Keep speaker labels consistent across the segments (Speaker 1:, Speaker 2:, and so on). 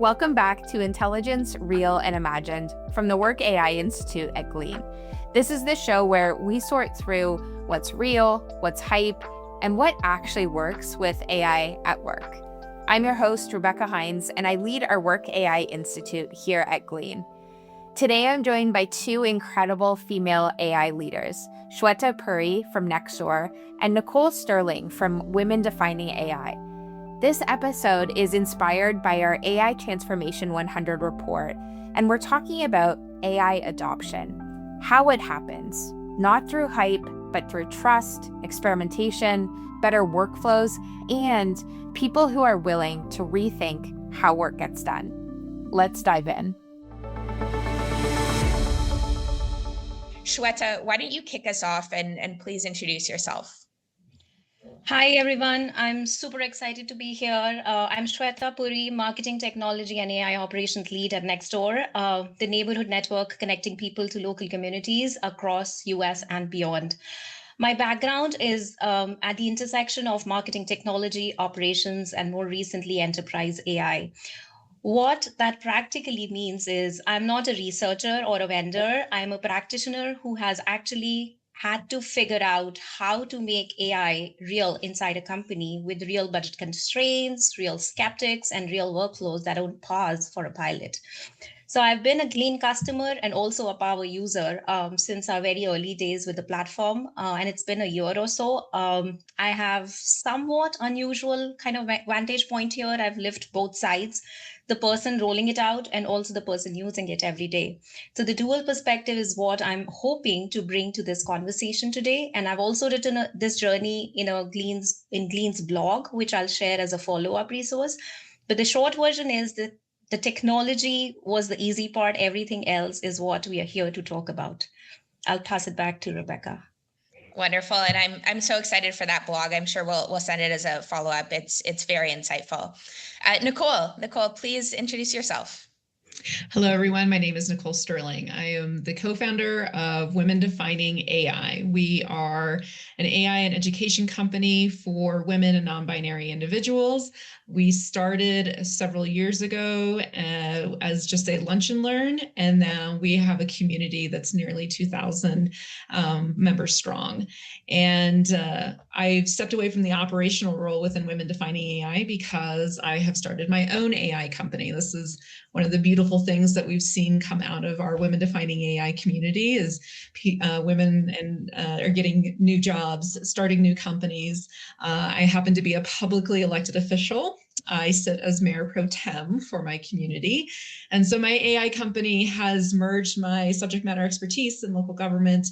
Speaker 1: Welcome back to Intelligence, Real and Imagined from the Work AI Institute at Glean. This is the show where we sort through what's real, what's hype, and what actually works with AI at work. I'm your host, Rebecca Hinds, and I lead our Work AI Institute here at Glean. Today, I'm joined by two incredible female AI leaders, Shweta Puri from Nextdoor and Nichole Sterling from Women Defining AI. This episode is inspired by our AI Transformation 100 report, and we're talking about AI adoption, how it happens, not through hype, but through trust, experimentation, better workflows, and people who are willing to rethink how work gets done. Let's dive in. Shweta, why don't you kick us off and please introduce yourself?
Speaker 2: Hi, everyone. I'm super excited to be here. I'm Shweta Puri, Marketing Technology and AI Operations Lead at Nextdoor, the neighborhood network connecting people to local communities across US and beyond. My background is at the intersection of marketing technology, operations, and more recently, enterprise AI. What that practically means is I'm not a researcher or a vendor. I'm a practitioner who has actually had to figure out how to make AI real inside a company with real budget constraints, real skeptics, and real workflows that don't pause for a pilot. So I've been a Glean customer and also a power user since our very early days with the platform, and it's been a year or so. I have somewhat unusual kind of vantage point here. I've lived both sides, the person rolling it out and also the person using it every day. So the dual perspective is what I'm hoping to bring to this conversation today. And I've also written this journey in Glean's blog, which I'll share as a follow-up resource. But the short version is that the technology was the easy part. Everything else is what we are here to talk about. I'll pass it back to Rebecca.
Speaker 1: Wonderful, and I'm so excited for that blog. I'm sure we'll send it as a follow-up. It's very insightful. Nichole, please introduce yourself.
Speaker 3: Hello, everyone. My name is Nichole Sterling. I am the co-founder of Women Defining AI. We are an AI and education company for women and non-binary individuals. We started several years ago as just a lunch and learn, and now we have a community that's nearly 2,000 members strong. And I've stepped away from the operational role within Women Defining AI because I have started my own AI company. This is one of the beautiful things that we've seen come out of our Women Defining AI community is women are getting new jobs, starting new companies. I happen to be a publicly elected official. I sit as Mayor Pro Tem for my community. And so my AI company has merged my subject matter expertise in local government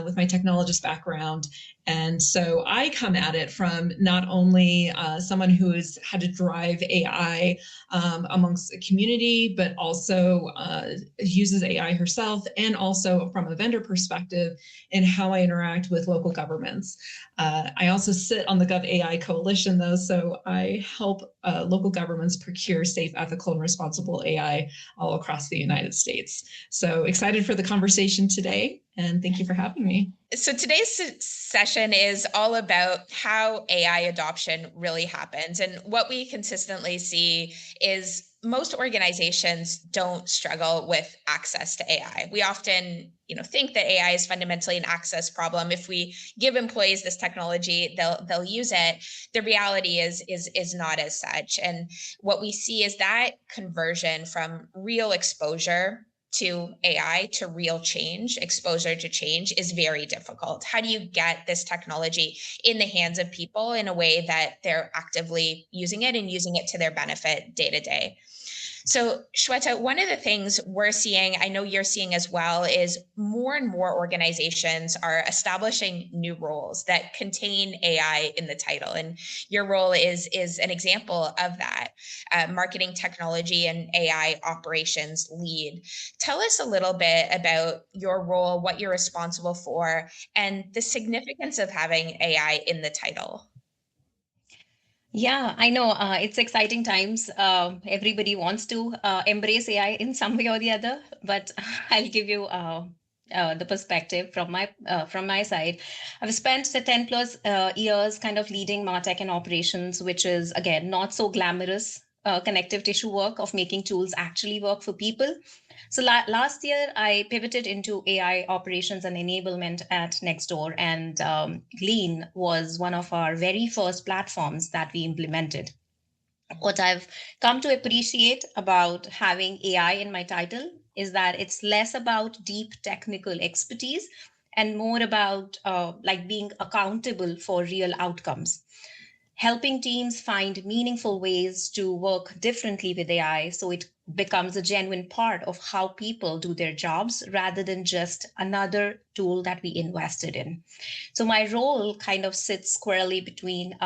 Speaker 3: with my technologist background. And so I come at it from not only someone who has had to drive AI amongst a community, but also uses AI herself, and also from a vendor perspective in how I interact with local governments. I also sit on the Gov AI Coalition, though, so I help local governments procure safe, ethical, and responsible AI all across the United States. So excited for the conversation today, and thank you for having me.
Speaker 1: So today's session is all about how AI adoption really happens. And what we consistently see is most organizations don't struggle with access to AI. We often, think that AI is fundamentally an access problem. If we give employees this technology, they'll use it. The reality is not as such. And what we see is that conversion from real exposure to AI to real change, exposure to change is very difficult. How do you get this technology in the hands of people in a way that they're actively using it and using it to their benefit day to day? So Shweta, one of the things we're seeing, I know you're seeing as well, is more and more organizations are establishing new roles that contain AI in the title. And your role is an example of that, marketing technology and AI operations lead. Tell us a little bit about your role, what you're responsible for, and the significance of having AI in the title.
Speaker 2: Yeah, I know. It's exciting times. Everybody wants to embrace AI in some way or the other, but I'll give you the perspective from my side. I've spent the 10 plus years kind of leading MarTech and operations, which is, again, not so glamorous connective tissue work of making tools actually work for people. So last year, I pivoted into AI operations and enablement at Nextdoor, and Glean was one of our very first platforms that we implemented. What I've come to appreciate about having AI in my title is that it's less about deep technical expertise and more about like being accountable for real outcomes, helping teams find meaningful ways to work differently with AI so it becomes a genuine part of how people do their jobs rather than just another tool that we invested in. So my role kind of sits squarely between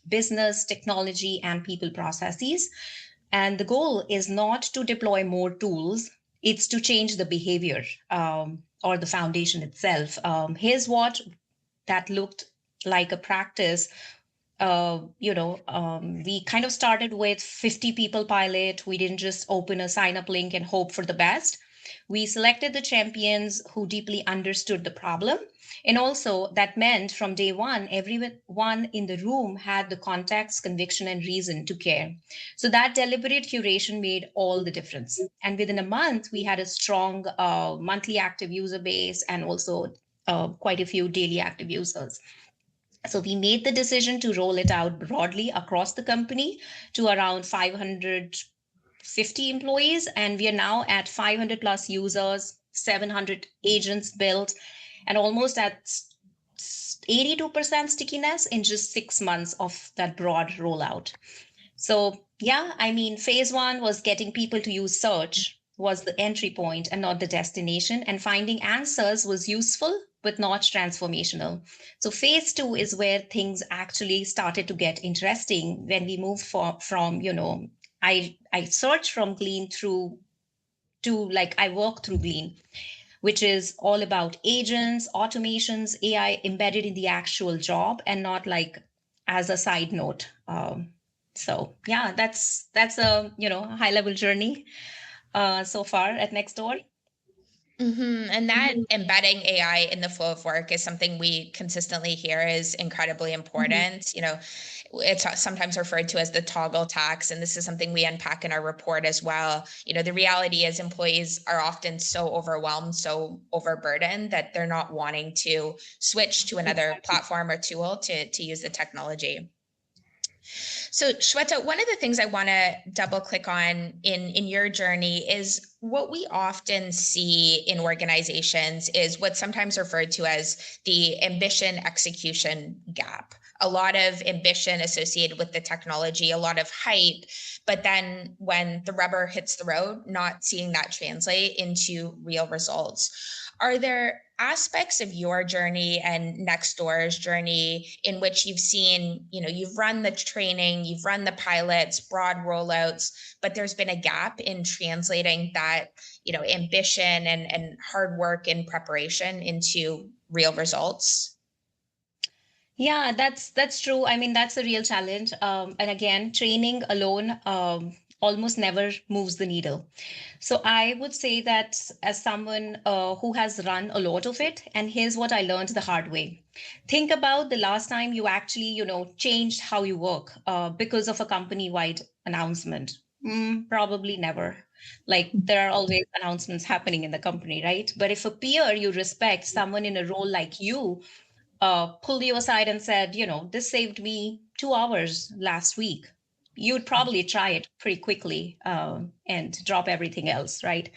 Speaker 2: business, technology, and people processes. And the goal is not to deploy more tools, it's to change the behavior or the foundation itself. Here's what that looked like a practice. We kind of started with 50 people pilot. We didn't just open a sign up link and hope for the best. We selected the champions who deeply understood the problem. And also, that meant from day one, everyone in the room had the context, conviction, and reason to care. So that deliberate curation made all the difference. And within a month, we had a strong monthly active user base and also quite a few daily active users. So we made the decision to roll it out broadly across the company to around 550 employees. And we are now at 500 plus users, 700 agents built, and almost at 82% stickiness in just 6 months of that broad rollout. So yeah, I mean, phase one was getting people to use search was the entry point and not the destination. And finding answers was useful, but not transformational. So phase two is where things actually started to get interesting when we moved from, I search from Glean through to like I work through Glean, which is all about agents, automations, AI embedded in the actual job and not like as a side note. So yeah, that's a high level journey so far at Nextdoor.
Speaker 1: And that embedding AI in the flow of work is something we consistently hear is incredibly important. It's sometimes referred to as the toggle tax, and this is something we unpack in our report as well. The reality is employees are often so overwhelmed, so overburdened that they're not wanting to switch to another platform or tool to use the technology. So Shweta, one of the things I want to double click on in your journey is what we often see in organizations is what's sometimes referred to as the ambition execution gap. A lot of ambition associated with the technology, a lot of hype, but then when the rubber hits the road, not seeing that translate into real results. Are there aspects of your journey and Nextdoor's journey in which you've seen, you've run the training, you've run the pilots, broad rollouts, but there's been a gap in translating that, ambition and hard work and preparation into real results?
Speaker 2: Yeah, that's true. I mean, that's a real challenge. And again, training alone almost never moves the needle. So I would say that as someone who has run a lot of it, and here's what I learned the hard way. Think about the last time you actually, changed how you work because of a company-wide announcement. Probably never. Like there are always announcements happening in the company, right? But if a peer you respect, someone in a role like you, pulled you aside and said, this saved me 2 hours last week, you'd probably try it pretty quickly and drop everything else, right?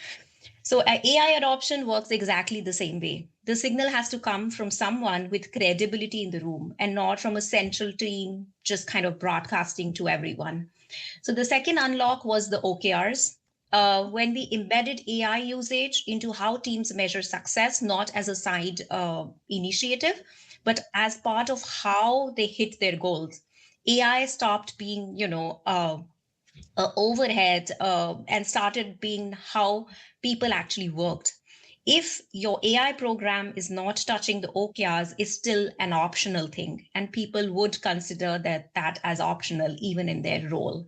Speaker 2: So AI adoption works exactly the same way. The signal has to come from someone with credibility in the room and not from a central team just kind of broadcasting to everyone. So the second unlock was the OKRs. When we embedded AI usage into how teams measure success, not as a side initiative, but as part of how they hit their goals. AI stopped being, overhead and started being how people actually worked. If your AI program is not touching the OKRs, it's still an optional thing, and people would consider that as optional even in their role.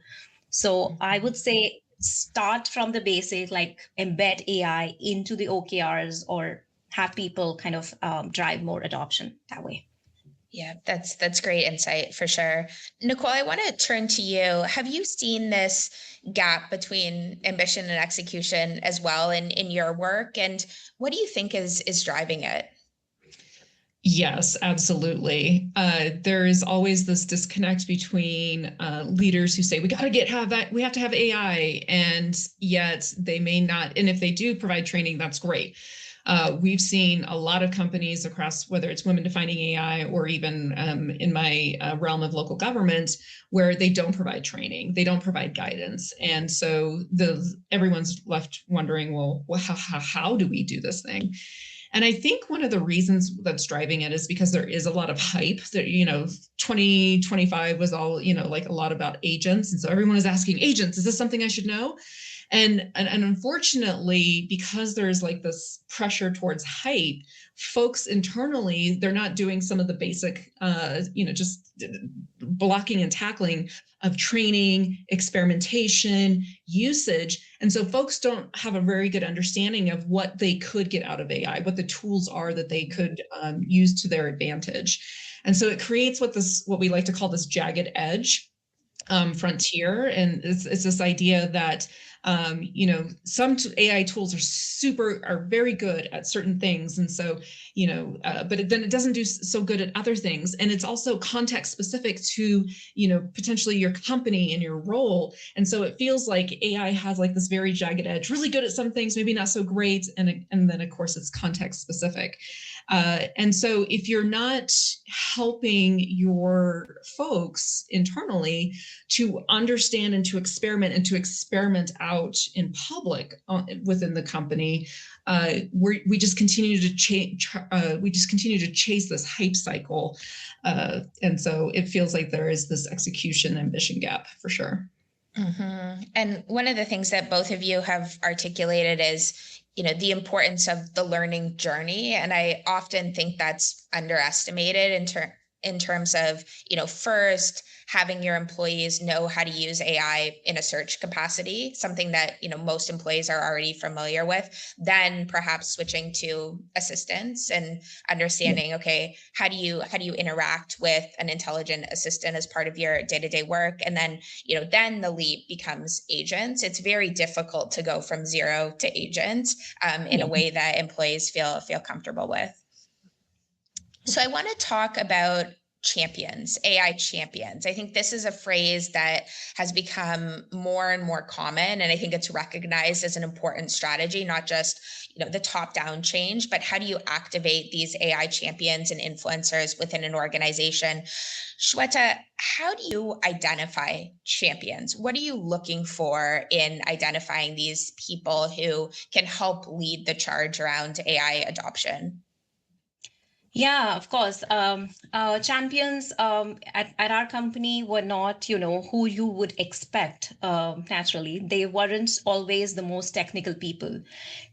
Speaker 2: So I would say start from the basics, like embed AI into the OKRs or have people kind of drive more adoption that way.
Speaker 1: Yeah, that's great insight for sure. Nichole, I want to turn to you. Have you seen this gap between ambition and execution as well in your work? And what do you think is driving it?
Speaker 3: Yes, absolutely. There is always this disconnect between leaders who say we got to we have to have AI, and yet they may not. And if they do provide training, that's great. We've seen a lot of companies across, whether it's women defining AI or even in my realm of local government, where they don't provide training, they don't provide guidance, and so everyone's left wondering, well, how do we do this thing? And I think one of the reasons that's driving it is because there is a lot of hype that, 2025 was all, like a lot about agents. And so everyone is asking agents, is this something I should know? And unfortunately, because there's like this pressure towards hype, folks internally, they're not doing some of the basic, just blocking and tackling of training, experimentation, usage. And so folks don't have a very good understanding of what they could get out of AI, what the tools are that they could use to their advantage. And so it creates what we like to call this jagged edge frontier. And it's this idea that some AI tools are very good at certain things. And so, but then it doesn't do so good at other things. And it's also context specific to, potentially your company and your role. And so it feels like AI has like this very jagged edge, really good at some things, maybe not so great. And then of course it's context specific. And so if you're not helping your folks internally to understand and to experiment out in public within the company, we just continue to chase this hype cycle, and so it feels like there is this execution ambition gap for sure.
Speaker 1: Mm-hmm. And one of the things that both of you have articulated is, the importance of the learning journey. And I often think that's underestimated in terms of, first having your employees know how to use AI in a search capacity, something that, most employees are already familiar with, then perhaps switching to assistants and understanding, okay, how do you interact with an intelligent assistant as part of your day-to-day work? And then, then the leap becomes agents. It's very difficult to go from zero to agent in a way that employees feel comfortable with. So I want to talk about champions, AI champions. I think this is a phrase that has become more and more common, and I think it's recognized as an important strategy, not just the top-down change, but how do you activate these AI champions and influencers within an organization? Shweta, how do you identify champions? What are you looking for in identifying these people who can help lead the charge around AI adoption?
Speaker 2: Yeah, of course. Champions at our company were not, who you would expect naturally. They weren't always the most technical people.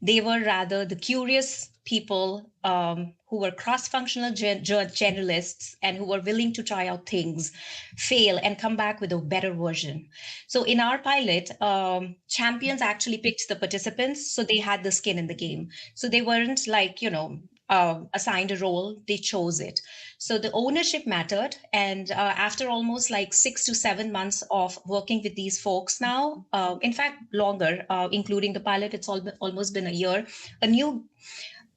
Speaker 2: They were rather the curious people who were cross-functional generalists and who were willing to try out things, fail, and come back with a better version. So in our pilot, champions actually picked the participants, so they had the skin in the game. So they weren't like, assigned a role, they chose it. So the ownership mattered. And after almost like 6 to 7 months of working with these folks now, in fact, longer, including the pilot, it's almost been a year,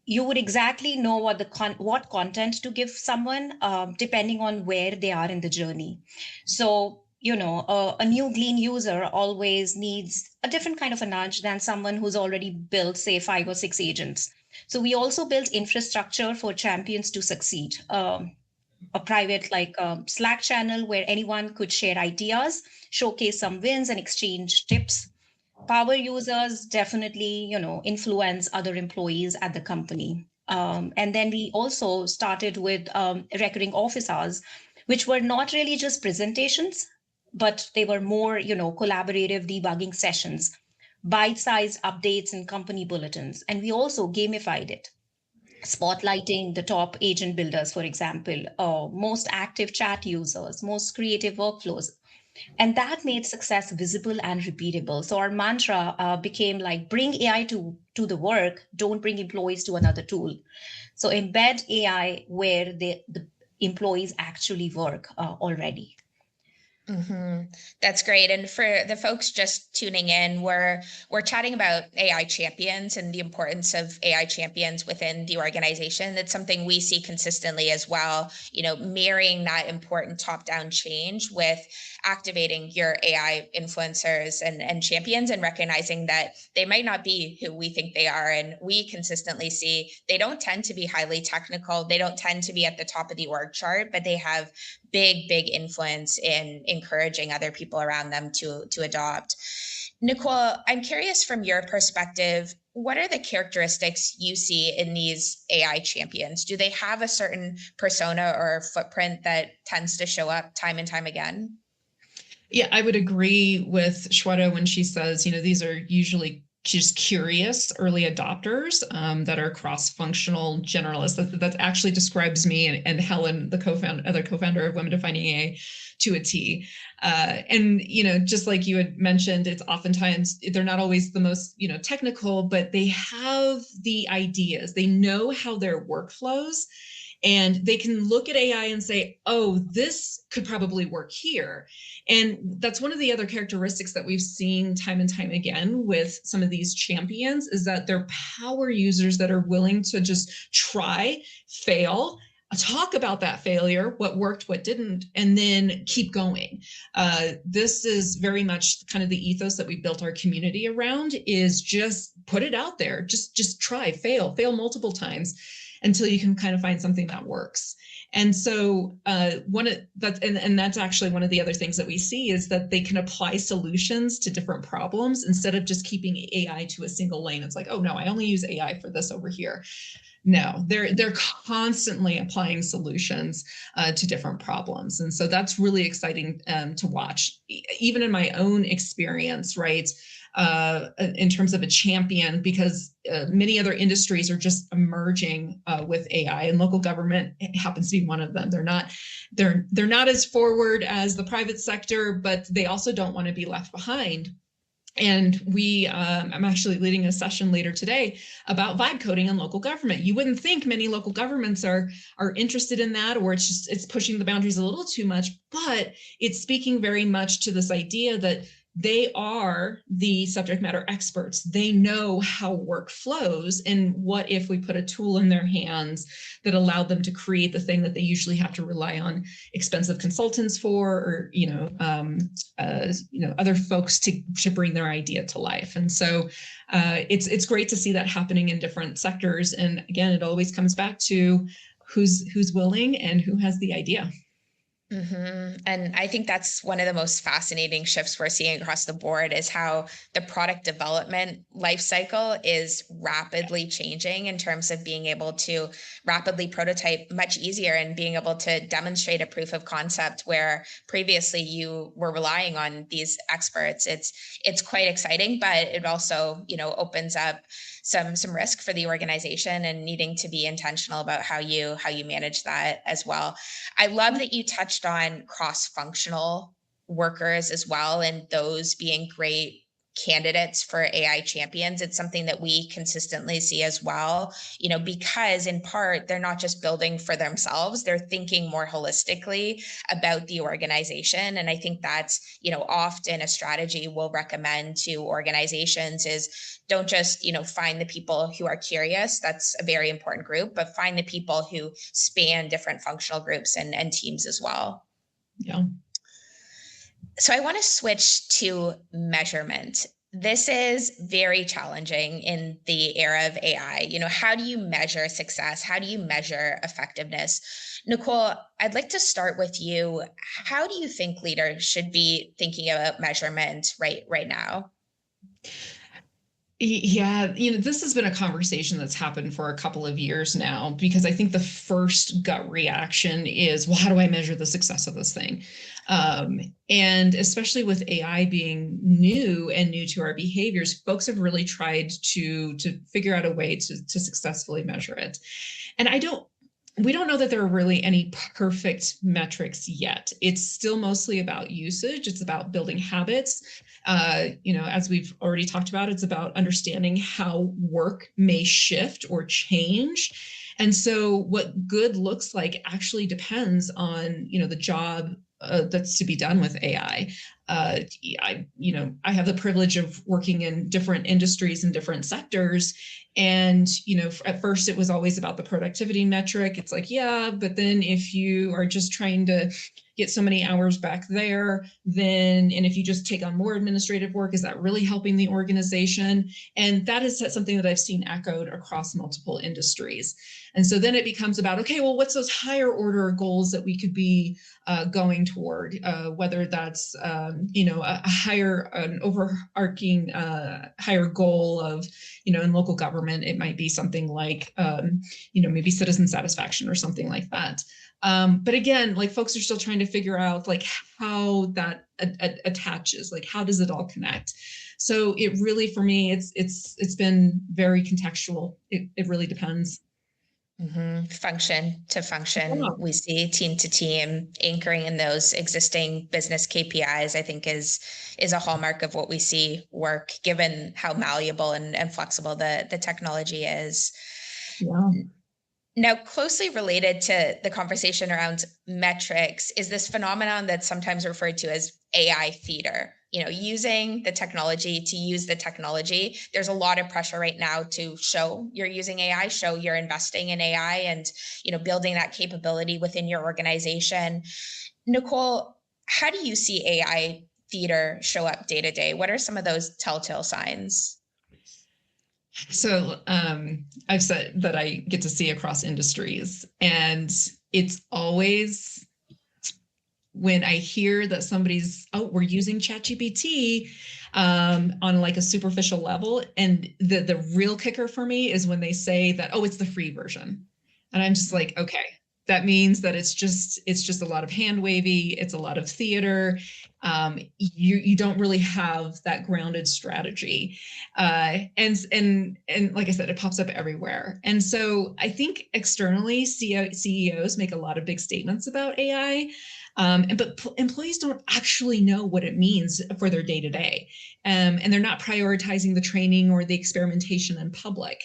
Speaker 2: you would exactly know what content to give someone, depending on where they are in the journey. So, a new Glean user always needs a different kind of a nudge than someone who's already built, say, 5 or 6 agents. So we also built infrastructure for champions to succeed. A private Slack channel where anyone could share ideas, showcase some wins, and exchange tips. Power users definitely, influence other employees at the company. And then we also started with recurring office hours, which were not really just presentations, but they were more, collaborative debugging sessions, bite-sized updates and company bulletins. And we also gamified it, spotlighting the top agent builders, for example, most active chat users, most creative workflows. And that made success visible and repeatable. So our mantra became like, bring AI to the work, don't bring employees to another tool. So embed AI where employees actually work already.
Speaker 1: That's great. And for the folks just tuning in, we're chatting about AI champions and the importance of AI champions within the organization. It's something we see consistently as well, marrying that important top-down change with activating your AI influencers and champions, and recognizing that they might not be who we think they are. And we consistently see they don't tend to be highly technical. They don't tend to be at the top of the org chart, but they have big influence in encouraging other people around them to adopt. Nichole, I'm curious from your perspective, what are the characteristics you see in these AI champions? Do they have a certain persona or footprint that tends to show up time and time again?
Speaker 3: Yeah, I would agree with Shweta when she says, these are usually just curious early adopters that are cross-functional generalists. That actually describes me and Helen, the other co-founder of Women Defining AI, to a T. And just like you had mentioned, it's oftentimes they're not always the most technical, but they have the ideas. They know how their work flows. And they can look at AI and say, oh, this could probably work here. And that's one of the other characteristics that we've seen time and time again with some of these champions, is that they're power users that are willing to just try, fail, talk about that failure, what worked, what didn't, and then keep going. This is very much kind of the ethos that we built our community around, is just put it out there, just try, fail multiple times, until you can kind of find something that works. And so that's actually one of the other things that we see, is that they can apply solutions to different problems instead of just keeping AI to a single lane. It's like, oh no, I only use AI for this over here. No, they're constantly applying solutions to different problems. And so that's really exciting to watch, even in my own experience, right? In terms of a champion, because many other industries are just emerging with AI, and local government happens to be one of them. They're not as forward as the private sector, but they also don't want to be left behind. And I'm actually leading a session later today about vibe coding in local government. You wouldn't think many local governments are interested in that, or it's pushing the boundaries a little too much, but it's speaking very much to this idea that they are the subject matter experts. They know how work flows, and what if we put a tool in their hands that allowed them to create the thing that they usually have to rely on expensive consultants for, or other folks to bring their idea to life. And so it's great to see that happening in different sectors. And again, it always comes back to who's willing and who has the idea.
Speaker 1: And I think that's one of the most fascinating shifts we're seeing across the board, is how the product development life cycle is rapidly changing in terms of being able to rapidly prototype much easier, and being able to demonstrate a proof of concept where previously you were relying on these experts. It's quite exciting, but it also, opens up some risk for the organization, and needing to be intentional about how you manage that as well. I love that you touched on cross-functional workers as well, and those being great candidates for AI champions. It's something that we consistently see as well, because in part, they're not just building for themselves, they're thinking more holistically about the organization. And I think that's, often a strategy we'll recommend to organizations is don't just, find the people who are curious. That's a very important group, but find the people who span different functional groups and teams as well.
Speaker 3: Yeah.
Speaker 1: So I want to switch to measurement. This is very challenging in the era of AI. How do you measure success? How do you measure effectiveness? Nichole, I'd like to start with you. How do you think leaders should be thinking about measurement right now?
Speaker 3: Yeah, this has been a conversation that's happened for a couple of years now, because I think the first gut reaction is, well, how do I measure the success of this thing? And especially with AI being new to our behaviors, folks have really tried to figure out a way to successfully measure it. And we don't know that there are really any perfect metrics yet. It's still mostly about usage. It's about building habits. As we've already talked about, it's about understanding how work may shift or change. And so what good looks like actually depends on, the job that's to be done with AI. I have the privilege of working in different industries and different sectors. And, at first it was always about the productivity metric. It's like, yeah, but then if you are just trying to get so many hours back there, and if you just take on more administrative work, is that really helping the organization? And that is something that I've seen echoed across multiple industries. And so then it becomes about, okay, well, what's those higher order goals that we could be going toward, whether that's, an overarching higher goal of, in local government, it might be something like, maybe citizen satisfaction or something like that. But again, like folks are still trying to figure out like how that attaches, like how does it all connect? So it really, for me, it's been very contextual. It really depends.
Speaker 1: Function to function.
Speaker 3: Yeah.
Speaker 1: We see team to team anchoring in those existing business KPIs, I think is a hallmark of what we see work, given how malleable and flexible the technology is.
Speaker 3: Yeah.
Speaker 1: Now, closely related to the conversation around metrics is this phenomenon that's sometimes referred to as AI theater. Using the technology to use the technology. There's a lot of pressure right now to show you're using AI, show you're investing in AI, and building that capability within your organization. Nichole, how do you see AI theater show up day to day? What are some of those telltale signs?
Speaker 3: So I've said that I get to see across industries, and it's always when I hear that somebody's, we're using ChatGPT on like a superficial level. And the real kicker for me is when they say that, it's the free version. And I'm just like, okay, that means that it's just a lot of hand wavy. It's a lot of theater. You don't really have that grounded strategy. And like I said, it pops up everywhere. And so I think externally CEOs make a lot of big statements about AI. But employees don't actually know what it means for their day-to-day. And they're not prioritizing the training or the experimentation in public.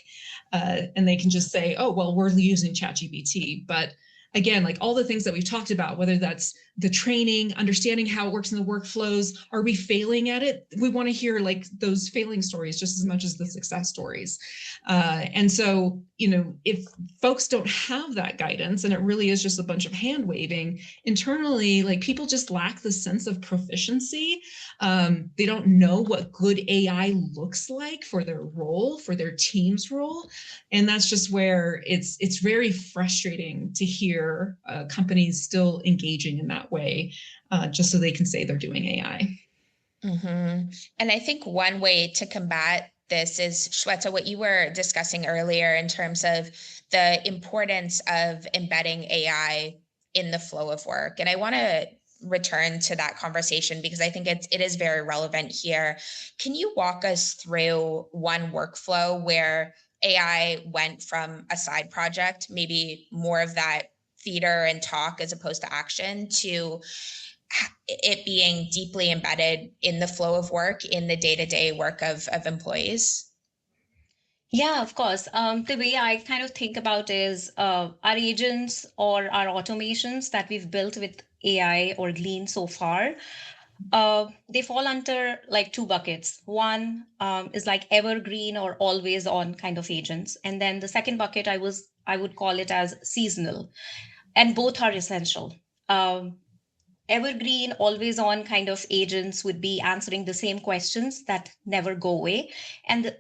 Speaker 3: And they can just say, well, we're using ChatGPT. But again, like all the things that we've talked about, whether that's the training, understanding how it works in the workflows, are we failing at it? We want to hear like those failing stories just as much as the success stories. And so, if folks don't have that guidance and it really is just a bunch of hand waving internally, like people just lack the sense of proficiency. They don't know what good AI looks like for their role, for their team's role. And that's just where it's very frustrating to hear companies still engaging in that way, just so they can say they're doing AI.
Speaker 1: And I think one way to combat this is, Shweta, what you were discussing earlier in terms of the importance of embedding AI in the flow of work. And I want to return to that conversation because I think it is very relevant here. Can you walk us through one workflow where AI went from a side project, maybe more of that theater and talk as opposed to action, to it being deeply embedded in the flow of work, in the day-to-day work of employees?
Speaker 2: Yeah, of course. The way I kind of think about is our agents or our automations that we've built with AI or Glean so far. They fall under like two buckets. One is like evergreen or always on kind of agents. And then the second bucket I would call it as seasonal. And both are essential. Evergreen, always on kind of agents would be answering the same questions that never go away. And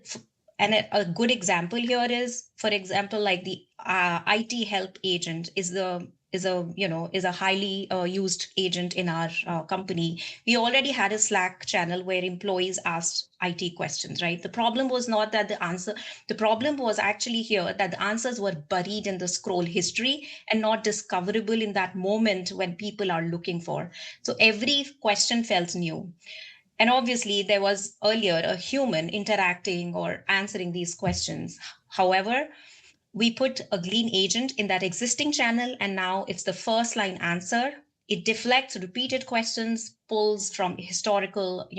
Speaker 2: a good example here is, for example, like the IT help agent is a highly used agent in our company. We already had a Slack channel where employees asked IT questions, right? The problem was not that the problem was actually here that the answers were buried in the scroll history and not discoverable in that moment when people are looking for. So every question felt new. And obviously, there was earlier a human interacting or answering these questions. However, we put a Glean agent in that existing channel, and now it's the first line answer. It deflects repeated questions, pulls from historical,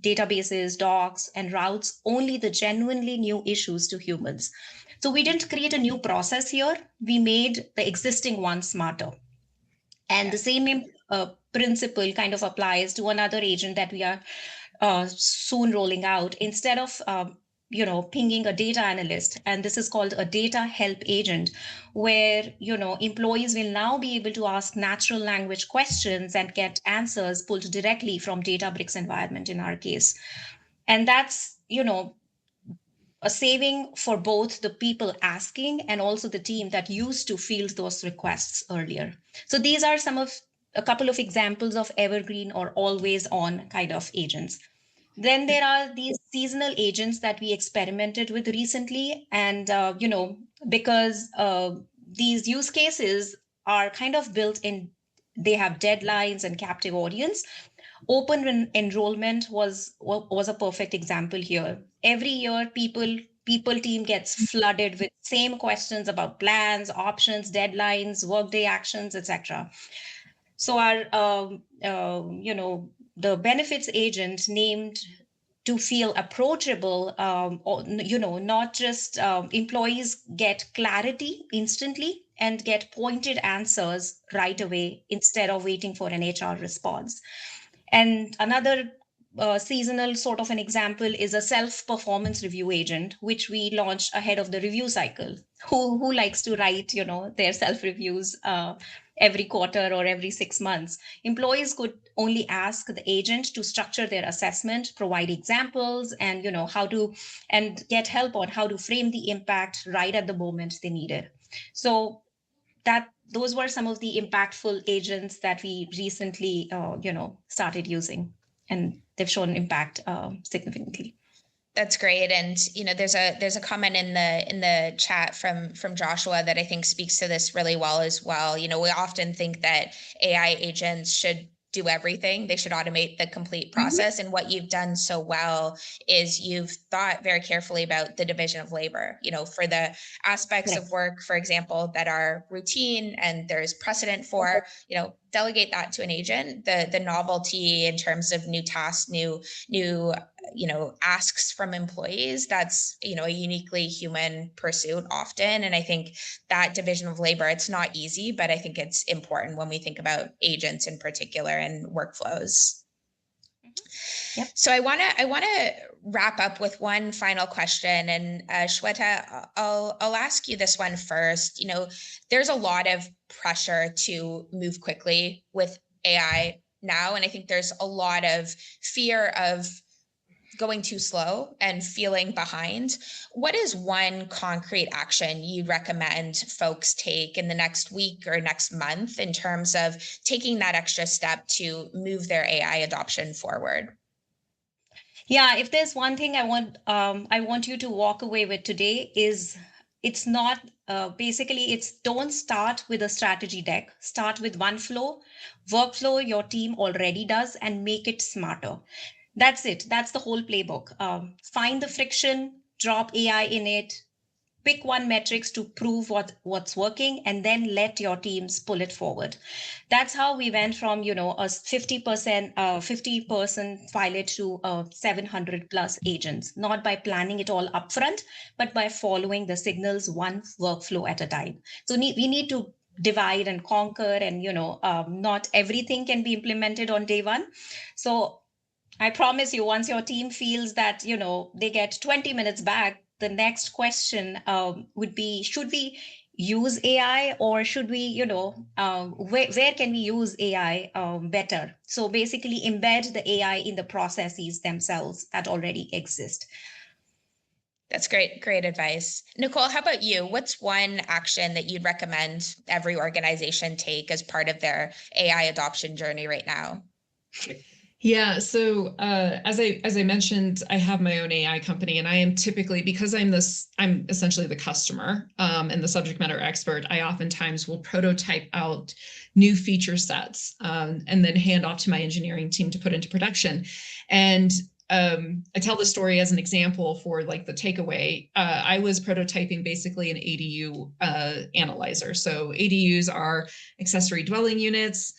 Speaker 2: databases, docs, and routes only the genuinely new issues to humans. So we didn't create a new process here. We made the existing one smarter. And the same principle kind of applies to another agent that we are soon rolling out. Instead of pinging a data analyst, and this is called a data help agent, where employees will now be able to ask natural language questions and get answers pulled directly from Databricks environment in our case. And that's a saving for both the people asking and also the team that used to field those requests earlier. So these are a couple of examples of evergreen or always on kind of agents. Then there are these seasonal agents that we experimented with recently. And, because these use cases are kind of built in, they have deadlines and captive audience. Open enrollment was a perfect example here. Every year, people team gets flooded with same questions about plans, options, deadlines, workday actions, etc. So our the benefits agent named to feel approachable, or, not just employees get clarity instantly and get pointed answers right away instead of waiting for an HR response. And another seasonal sort of an example is a self-performance review agent, which we launched ahead of the review cycle. Who likes to write, their self-reviews every quarter or every 6 months? Employees could only ask the agent to structure their assessment, provide examples, and and get help on how to frame the impact right at the moment they need it. So those were some of the impactful agents that we recently started using, and they've shown impact significantly.
Speaker 1: That's great. And there's a comment in the chat from Joshua that I think speaks to this really well as well. We often think that AI agents should do everything. They should automate the complete process. And what you've done so well is you've thought very carefully about the division of labor, for the aspects of work, for example, that are routine and there's precedent for, delegate that to an agent. The novelty in terms of new tasks, new asks from employees, that's a uniquely human pursuit often. And I think that division of labor, it's not easy, but I think it's important when we think about agents in particular and workflows.
Speaker 2: Yep.
Speaker 1: So I want to wrap up with one final question, and Shweta, I'll ask you this one first. There's a lot of pressure to move quickly with AI now, and I think there's a lot of fear of going too slow and feeling behind. What is one concrete action you'd recommend folks take in the next week or next month in terms of taking that extra step to move their AI adoption forward?
Speaker 2: Yeah, if there's one thing I want you to walk away with today is it's not it's don't start with a strategy deck. Start with one workflow your team already does and make it smarter. That's it. That's the whole playbook. Find the friction, drop AI in it, pick one metrics to prove what's working, and then let your teams pull it forward. That's how we went from a 50% pilot to 700 plus agents, not by planning it all upfront, but by following the signals one workflow at a time. So we need to divide and conquer, and not everything can be implemented on day one. So I promise you, once your team feels that, they get 20 minutes back, the next question would be, should we use AI, or should we, where can we use AI better? So basically embed the AI in the processes themselves that already exist.
Speaker 1: That's great advice. Nichole, how about you? What's one action that you'd recommend every organization take as part of their AI adoption journey right now?
Speaker 3: Yeah. So as I mentioned, I have my own AI company, and I am typically, because I'm essentially the customer and the subject matter expert, I oftentimes will prototype out new feature sets and then hand off to my engineering team to put into production. And I tell the story as an example for like the takeaway. I was prototyping basically an ADU analyzer. So ADUs are accessory dwelling units.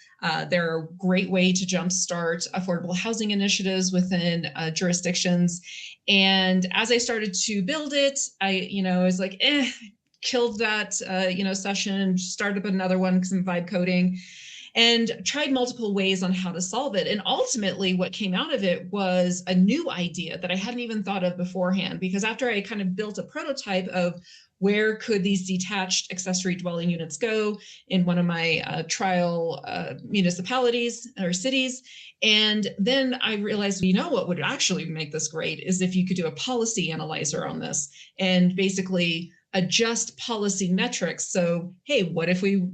Speaker 3: They're a great way to jumpstart affordable housing initiatives within jurisdictions. And as I started to build it, I was like, killed that, session, started up another one, some vibe coding, and tried multiple ways on how to solve it. And ultimately what came out of it was a new idea that I hadn't even thought of beforehand, because after I kind of built a prototype of where could these detached accessory dwelling units go in one of my trial municipalities or cities. And then I realized, what would actually make this great is if you could do a policy analyzer on this and basically adjust policy metrics. So, hey, what if we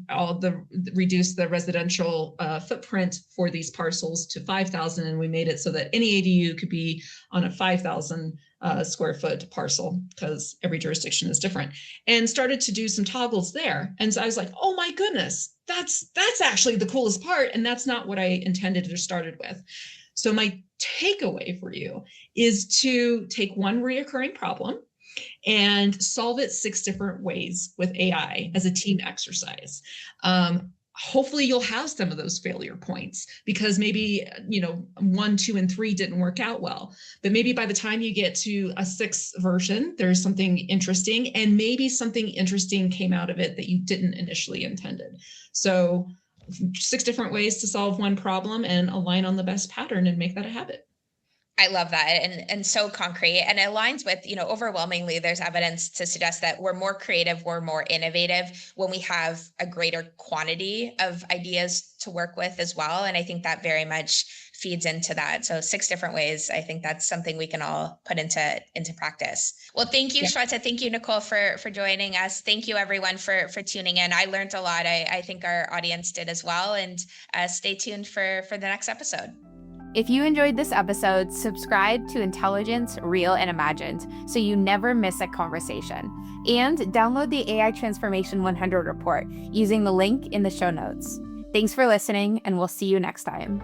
Speaker 3: reduce the residential footprint for these parcels to 5,000, and we made it so that any ADU could be on a 5,000 square foot parcel, because every jurisdiction is different, and started to do some toggles there. And so I was like, oh my goodness, that's actually the coolest part. And that's not what I intended or started with. So my takeaway for you is to take one reoccurring problem and solve it 6 different ways with AI as a team exercise. Hopefully you'll have some of those failure points, because maybe, 1, 2, and 3 didn't work out well. But maybe by the time you get to a 6th version, there's something interesting, and maybe something interesting came out of it that you didn't initially intended. So 6 different ways to solve one problem and align on the best pattern and make that a habit.
Speaker 1: I love that, and so concrete, and it aligns with, overwhelmingly there's evidence to suggest that we're more creative, we're more innovative when we have a greater quantity of ideas to work with as well. And I think that very much feeds into that. So 6 different ways. I think that's something we can all put into practice. Well, thank you, Shweta. Thank you, Nichole, for joining us. Thank you, everyone, for tuning in. I learned a lot. I think our audience did as well. And stay tuned for the next episode.
Speaker 4: If you enjoyed this episode, subscribe to Intelligence, Real and Imagined so you never miss a conversation. And download the AI Transformation 100 report using the link in the show notes. Thanks for listening, and we'll see you next time.